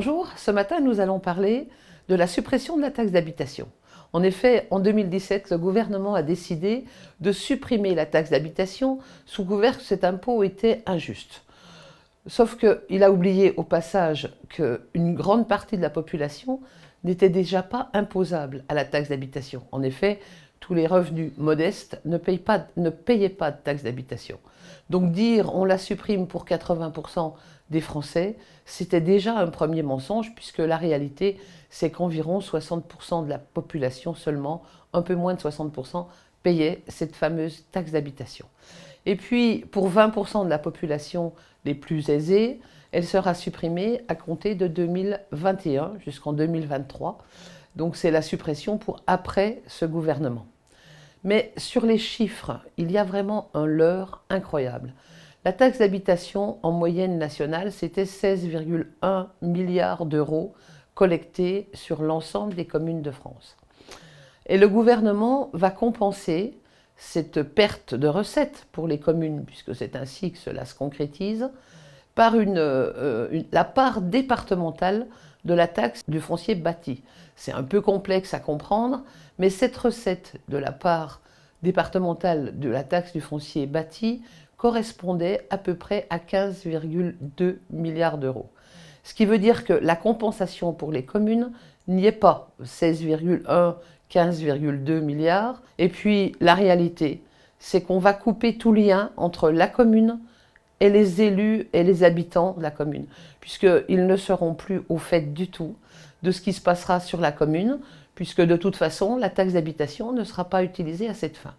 Bonjour, ce matin nous allons parler de la suppression de la taxe d'habitation. En effet, en 2017, le gouvernement a décidé de supprimer la taxe d'habitation sous couvert que cet impôt était injuste. Sauf qu'il a oublié au passage qu'une grande partie de la population n'était déjà pas imposable à la taxe d'habitation. En effet, tous les revenus modestes ne payaient pas de taxe d'habitation. Donc dire on la supprime pour 80% des Français, c'était déjà un premier mensonge puisque la réalité, c'est qu'environ 60% de la population seulement, un peu moins de 60%, payait cette fameuse taxe d'habitation. Et puis, pour 20% de la population les plus aisés, elle sera supprimée à compter de 2021 jusqu'en 2023. Donc c'est la suppression pour après ce gouvernement. Mais sur les chiffres, il y a vraiment un leurre incroyable. La taxe d'habitation en moyenne nationale, c'était 16,1 milliards d'euros collectés sur l'ensemble des communes de France. Et le gouvernement va compenser cette perte de recettes pour les communes, puisque c'est ainsi que cela se concrétise, par la part départementale de la taxe du foncier bâti. C'est un peu complexe à comprendre, mais cette recette de la part départementale de la taxe du foncier bâti correspondait à peu près à 15,2 milliards d'euros. Ce qui veut dire que la compensation pour les communes n'y est pas, 16,1, 15,2 milliards. Et puis la réalité, c'est qu'on va couper tout lien entre la commune et les élus et les habitants de la commune, puisqu'ils ne seront plus au fait du tout de ce qui se passera sur la commune, puisque de toute façon, la taxe d'habitation ne sera pas utilisée à cette fin.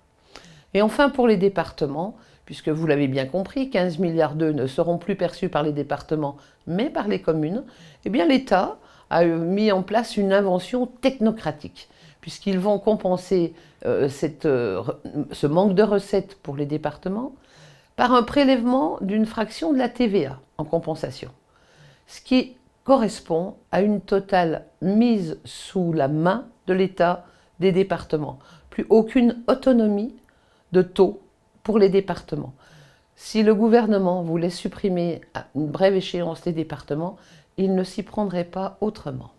Et enfin, pour les départements, puisque vous l'avez bien compris, 15 milliards d'euros ne seront plus perçus par les départements, mais par les communes, eh bien l'État a mis en place une invention technocratique, puisqu'ils vont compenser ce manque de recettes pour les départements par un prélèvement d'une fraction de la TVA en compensation, ce qui correspond à une totale mise sous la main de l'État des départements. Plus aucune autonomie de taux pour les départements. Si le gouvernement voulait supprimer à une brève échéance les départements, il ne s'y prendrait pas autrement.